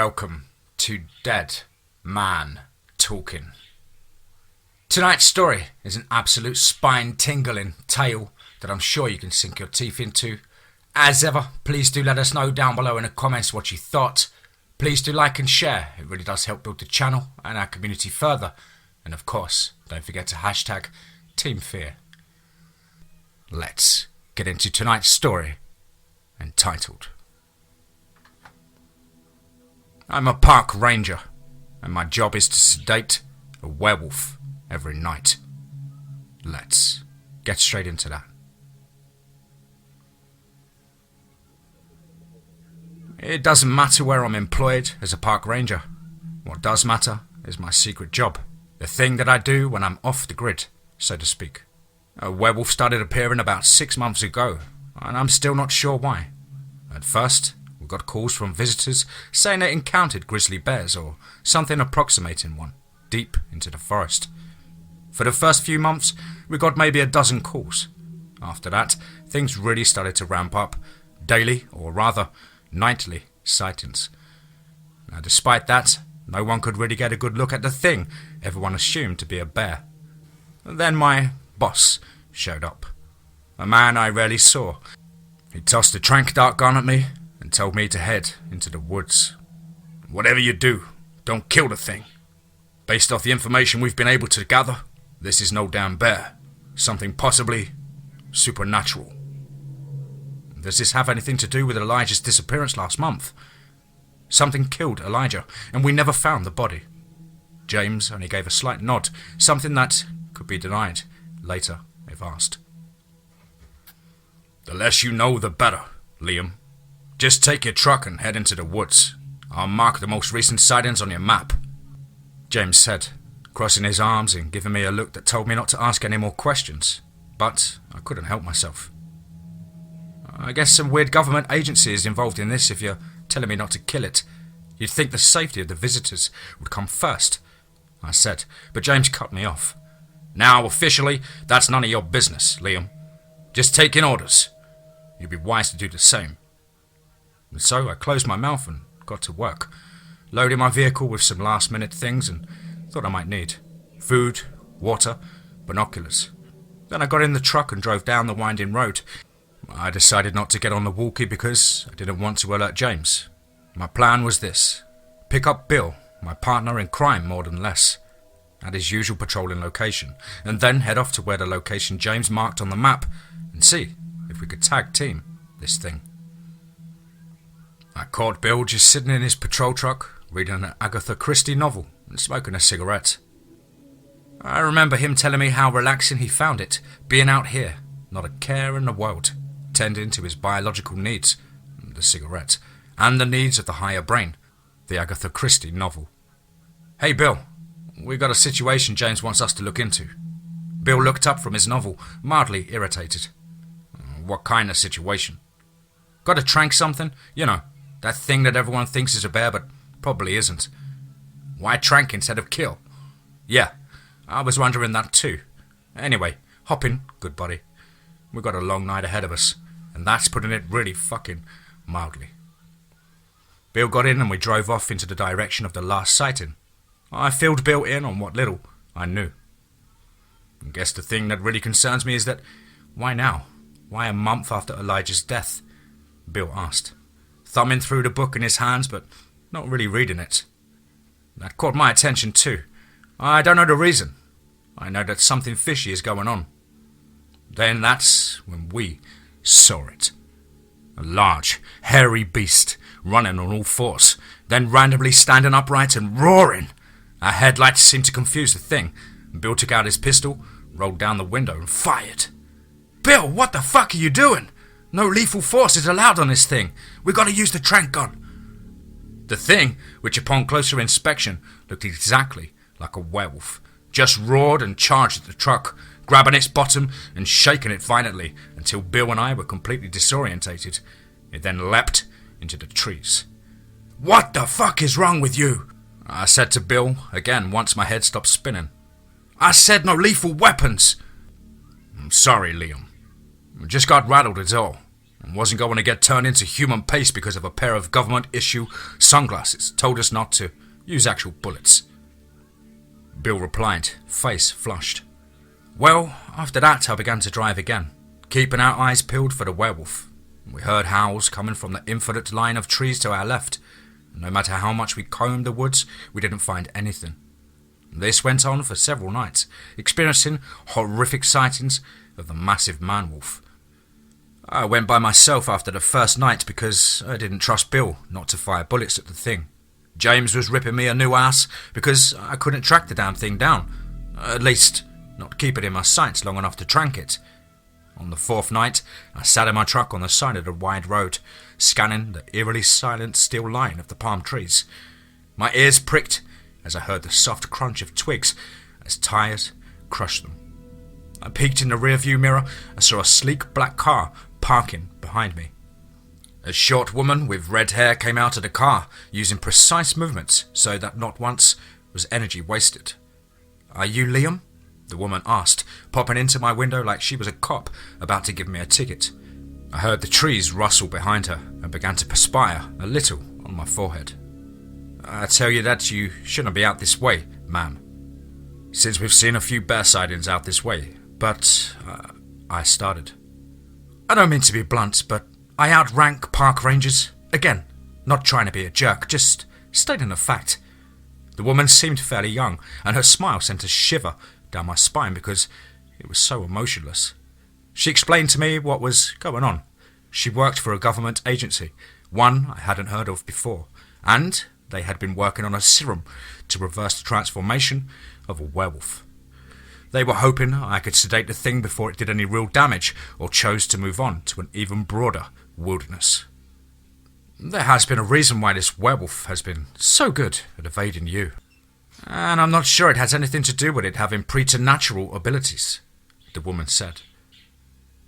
welcome to Dead Man Talking. Tonight's story is an absolute spine-tingling tale that I'm sure you can sink your teeth into. As ever, please do let us know down below in the comments what you thought. Please do like and share, it really does help build the channel and our community further. And of course, don't forget to hashtag TeamFEAR. Let's get into tonight's story, entitled I'm a park ranger, and my job is to sedate a werewolf every night. Let's get straight into that. It doesn't matter where I'm employed as a park ranger. What does matter is my secret job, the thing that I do when I'm off the grid, so to speak. A werewolf started appearing about 6 months ago, and I'm still not sure why. At first, we got calls from visitors saying they encountered grizzly bears or something approximating one, deep into the forest. For the first few months, we got maybe a dozen calls. After that, things really started to ramp up, daily, or rather, nightly sightings. Now, despite that, no one could really get a good look at the thing everyone assumed to be a bear. Then my boss showed up, a man I rarely saw. He tossed a tranq dart gun at me and told me to head into the woods. Whatever you do, don't kill the thing. Based off the information we've been able to gather, this is no damn bear. Something possibly supernatural. Does this have anything to do with Elijah's disappearance last month? Something killed Elijah, and we never found the body. James only gave a slight nod, something that could be denied later if asked. The less you know, the better, Liam. Just take your truck and head into the woods. I'll mark the most recent sightings on your map, James said, crossing his arms and giving me a look that told me not to ask any more questions. But I couldn't help myself. I guess some weird government agency is involved in this if you're telling me not to kill it. You'd think the safety of the visitors would come first, I said, but James cut me off. Now, officially, that's none of your business, Liam. Just take in orders. You'd be wise to do the same. And so I closed my mouth and got to work, loading my vehicle with some last-minute things and thought I might need. Food, water, binoculars. Then I got in the truck and drove down the winding road. I decided not to get on the walkie because I didn't want to alert James. My plan was this: pick up Bill, my partner in crime more than less, at his usual patrolling location, and then head off to where the location James marked on the map and see if we could tag team this thing. I caught Bill just sitting in his patrol truck, reading an Agatha Christie novel and smoking a cigarette. I remember him telling me how relaxing he found it, being out here, not a care in the world, tending to his biological needs, the cigarette, and the needs of the higher brain, the Agatha Christie novel. Hey Bill, we got a situation James wants us to look into. Bill looked up from his novel, mildly irritated. What kind of situation? Got to tranq something? You know, that thing that everyone thinks is a bear but probably isn't. Why tranq instead of kill? Yeah, I was wondering that too. Anyway, hop in, good buddy. We've got a long night ahead of us, and that's putting it really fucking mildly. Bill got in and we drove off into the direction of the last sighting. I filled Bill in on what little I knew. I guess the thing that really concerns me is that, why now? Why a month after Elijah's death? Bill asked, thumbing through the book in his hands but not really reading it. That caught my attention too. I don't know the reason. I know that something fishy is going on. Then that's when we saw it. A large, hairy beast, running on all fours, then randomly standing upright and roaring. Our headlights seemed to confuse the thing. Bill took out his pistol, rolled down the window and fired. Bill, what the fuck are you doing? No lethal force is allowed on this thing. We gotta use the tranq gun. The thing, which upon closer inspection looked exactly like a werewolf, just roared and charged at the truck, grabbing its bottom and shaking it violently until Bill and I were completely disorientated. It then leapt into the trees. What the fuck is wrong with you? I said to Bill, again once my head stopped spinning. I said no lethal weapons. I'm sorry, Liam. I just got rattled is all. and wasn't going to get turned into human paste because of a pair of government-issue sunglasses told us not to use actual bullets. Bill replied, face flushed. Well, after that I began to drive again, keeping our eyes peeled for the werewolf. We heard howls coming from the infinite line of trees to our left. No matter how much we combed the woods, we didn't find anything. This went on for several nights, experiencing horrific sightings of the massive man-wolf. I went by myself after the first night because I didn't trust Bill not to fire bullets at the thing. James was ripping me a new ass because I couldn't track the damn thing down. At least, not keep it in my sights long enough to trank it. On the fourth night, I sat in my truck on the side of the wide road, scanning the eerily silent steel line of the palm trees. My ears pricked as I heard the soft crunch of twigs as tires crushed them. I peeked in the rearview mirror and saw a sleek black car parking behind me. A short woman with red hair came out of the car, using precise movements so that not once was energy wasted. "Are you Liam?" the woman asked, popping into my window like she was a cop about to give me a ticket. I heard the trees rustle behind her and began to perspire a little on my forehead. "I tell you that you shouldn't be out this way, ma'am. Since we've seen a few bear sightings out this way, but I started. "I don't mean to be blunt, but I outrank park rangers. Again, not trying to be a jerk, just stating a fact." The woman seemed fairly young, and her smile sent a shiver down my spine because it was so emotionless. She explained to me what was going on. She worked for a government agency, one I hadn't heard of before, and they had been working on a serum to reverse the transformation of a werewolf. They were hoping I could sedate the thing before it did any real damage or chose to move on to an even broader wilderness. There has been a reason why this werewolf has been so good at evading you. And I'm not sure it has anything to do with it having preternatural abilities, the woman said.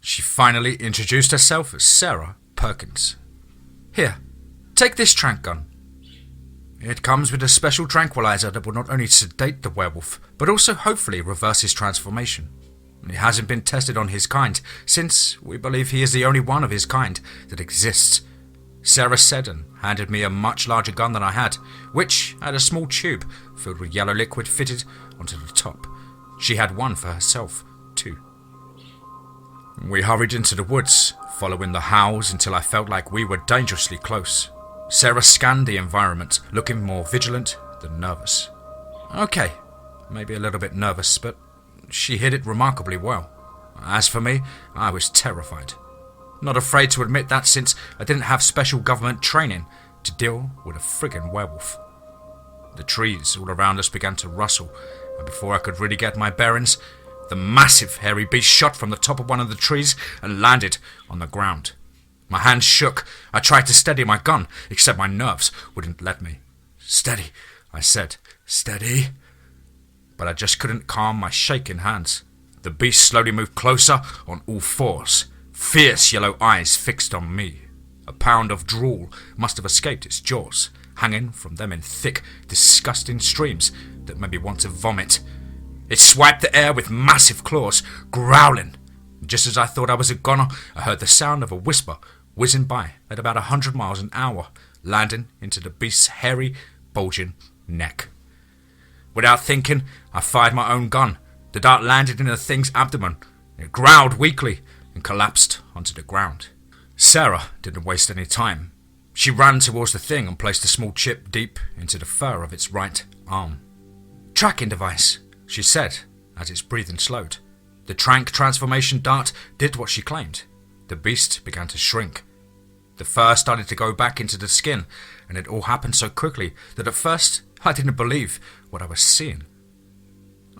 She finally introduced herself as Sarah Perkins. "Here, take this trank gun. It comes with a special tranquilizer that will not only sedate the werewolf, but also hopefully reverse his transformation. It hasn't been tested on his kind, since we believe he is the only one of his kind that exists," Sarah said and handed me a much larger gun than I had, which had a small tube filled with yellow liquid fitted onto the top. She had one for herself, too. We hurried into the woods, following the howls until I felt like we were dangerously close. Sarah scanned the environment, looking more vigilant than nervous. Okay, maybe a little bit nervous, but she hid it remarkably well. As for me, I was terrified. Not afraid to admit that since I didn't have special government training to deal with a friggin' werewolf. The trees all around us began to rustle, and before I could really get my bearings, the massive hairy beast shot from the top of one of the trees and landed on the ground. My hands shook. I tried to steady my gun, except my nerves wouldn't let me. "Steady," I said. "Steady." But I just couldn't calm my shaking hands. The beast slowly moved closer on all fours, fierce yellow eyes fixed on me. A pound of drool must have escaped its jaws, hanging from them in thick, disgusting streams that made me want to vomit. It swiped the air with massive claws, growling. Just as I thought I was a goner, I heard the sound of a whisper whizzing by at about 100 miles an hour, landing into the beast's hairy, bulging neck. Without thinking, I fired my own gun. The dart landed in the thing's abdomen. It growled weakly and collapsed onto the ground. Sarah didn't waste any time. She ran towards the thing and placed a small chip deep into the fur of its right arm. "Tracking device," she said as its breathing slowed. The trank transformation dart did what she claimed. The beast began to shrink. The fur started to go back into the skin, and it all happened so quickly that at first I didn't believe what I was seeing.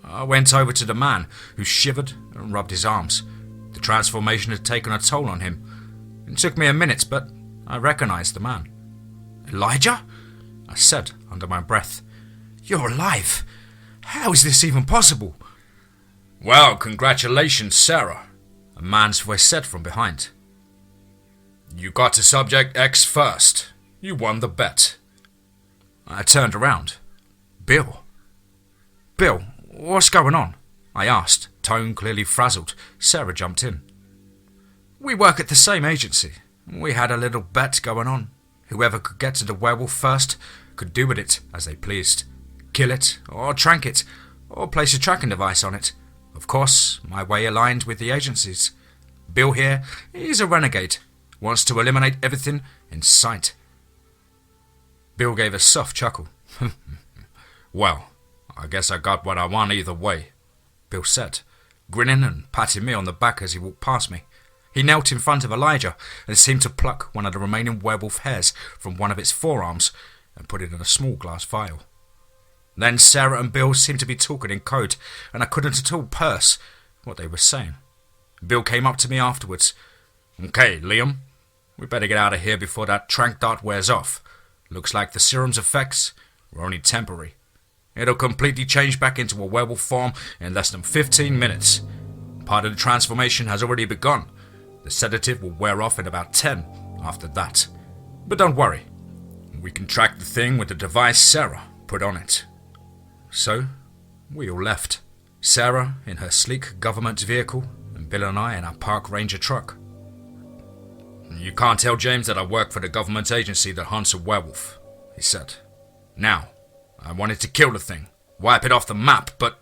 I went over to the man, who shivered and rubbed his arms. The transformation had taken a toll on him. It took me a minute, but I recognized the man. "Elijah?" I said under my breath. "You're alive. How is this even possible?" "Well, congratulations, Sarah," a man's voice said from behind. "You got to Subject X first. You won the bet." I turned around. Bill, what's going on?" I asked, tone clearly frazzled. Sarah jumped in. We work at the same agency. We had a little bet going on. Whoever could get to the werewolf first could do with it as they pleased. Kill it, or trank it, or place a tracking device on it. Of course, my way aligned with the agency's. Bill here, he's a renegade. Wants to eliminate everything in sight. Bill gave a soft chuckle. Well, I guess I got what I want either way, Bill said, grinning and patting me on the back as he walked past me. He knelt in front of Elijah and seemed to pluck one of the remaining werewolf hairs from one of its forearms and put it in a small glass vial. Then Sarah and Bill seemed to be talking in code, and I couldn't at all parse what they were saying. Bill came up to me afterwards. Okay, Liam, we better get out of here before that trank dart wears off. Looks like the serum's effects were only temporary. It'll completely change back into a werewolf form in less than 15 minutes. Part of the transformation has already begun. The sedative will wear off in about 10 after that. But don't worry, we can track the thing with the device Sarah put on it. So, we all left. Sarah in her sleek government vehicle, and Bill and I in our park ranger truck. You can't tell James that I work for the government agency that hunts a werewolf, he said. Now, I wanted to kill the thing, wipe it off the map, but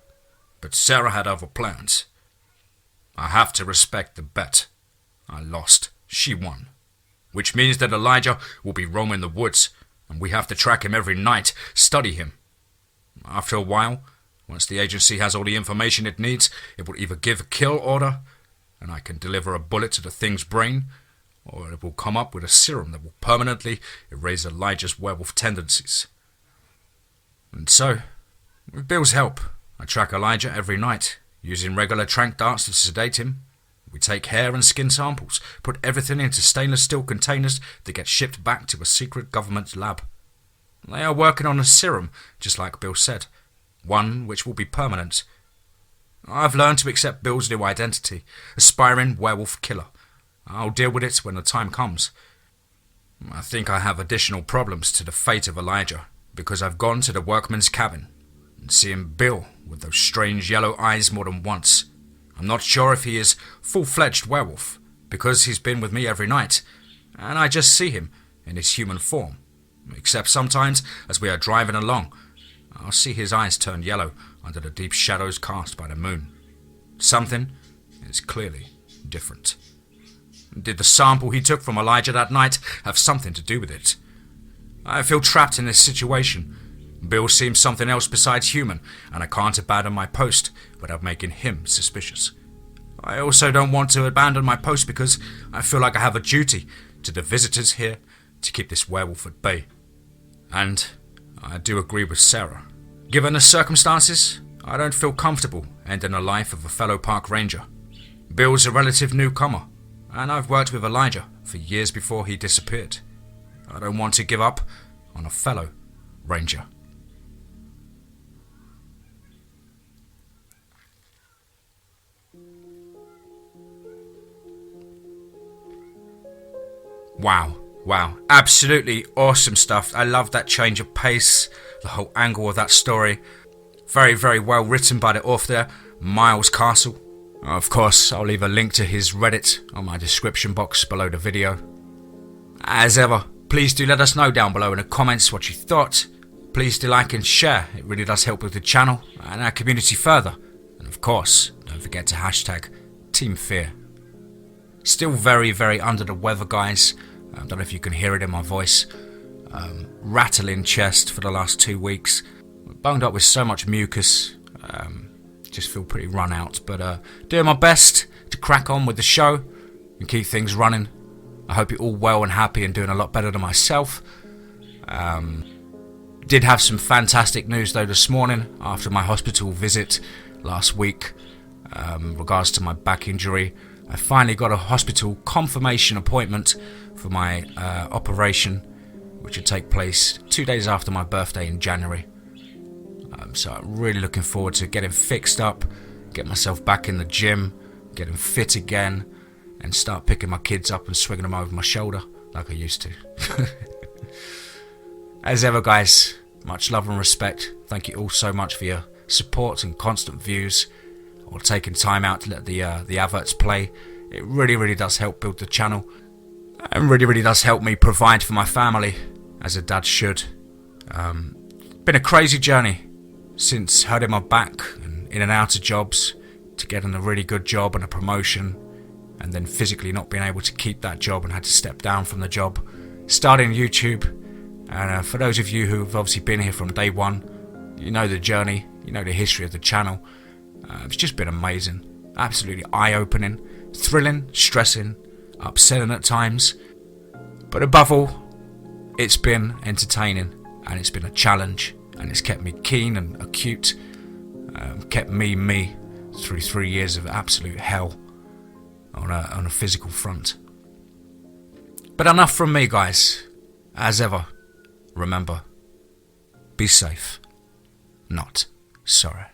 Sarah had other plans. I have to respect the bet. I lost. She won. Which means that Elijah will be roaming the woods, and we have to track him every night, study him. After a while, once the agency has all the information it needs, it will either give a kill order, and I can deliver a bullet to the thing's brain, or it will come up with a serum that will permanently erase Elijah's werewolf tendencies. And so, with Bill's help, I track Elijah every night, using regular trank darts to sedate him. We take hair and skin samples, put everything into stainless steel containers that get shipped back to a secret government lab. They are working on a serum, just like Bill said, one which will be permanent. I've learned to accept Bill's new identity, aspiring werewolf killer. I'll deal with it when the time comes. I think I have additional problems to the fate of Elijah, because I've gone to the workman's cabin and seen Bill with those strange yellow eyes more than once. I'm not sure if he is full-fledged werewolf, because he's been with me every night, and I just see him in his human form. Except sometimes, as we are driving along, I'll see his eyes turn yellow under the deep shadows cast by the moon. Something is clearly different. Did the sample he took from Elijah that night have something to do with it? I feel trapped in this situation. Bill seems something else besides human, and I can't abandon my post without making him suspicious. I also don't want to abandon my post because I feel like I have a duty to the visitors here to keep this werewolf at bay. And I do agree with Sarah. Given the circumstances, I don't feel comfortable ending the life of a fellow park ranger. Bill's a relative newcomer, and I've worked with Elijah for years before he disappeared. I don't want to give up on a fellow ranger. Wow, absolutely awesome stuff. I love that change of pace, the whole angle of that story. Very, very well written by the author, MilesCastle. Of course, I'll leave a link to his Reddit on my description box below the video. As ever, please do let us know down below in the comments what you thought. Please do like and share, it really does help with the channel and our community further. And of course, don't forget to hashtag TeamFEAR. Still very, very under the weather, guys. I don't know if you can hear it in my voice. Rattling chest for the last 2 weeks. Boned up with so much mucus. Just feel pretty run out. But doing my best to crack on with the show and keep things running. I hope you're all well and happy and doing a lot better than myself. Did have some fantastic news though this morning after my hospital visit last week. In regards to my back injury. I finally got a hospital confirmation appointment for my operation, which would take place 2 days after my birthday in January. So I'm really looking forward to getting fixed up, get myself back in the gym, getting fit again, and start picking my kids up and swinging them over my shoulder like I used to. As ever, guys, much love and respect. Thank you all so much for your support and constant views, or taking time out to let the adverts play. It really does help build the channel, and really does help me provide for my family, as a dad should. Been a crazy journey since hurting my back and in and out of jobs, to getting a really good job and a promotion, and then physically not being able to keep that job and had to step down from the job, starting YouTube. And for those of you who have obviously been here from day one, you know the journey, you know the history of the channel. It's just been amazing, absolutely eye-opening, thrilling, stressing, upsetting at times, but above all, it's been entertaining, and it's been a challenge, and it's kept me keen and acute, kept me through 3 years of absolute hell on a physical front. But enough from me, guys. As ever, remember, be safe, not sorry.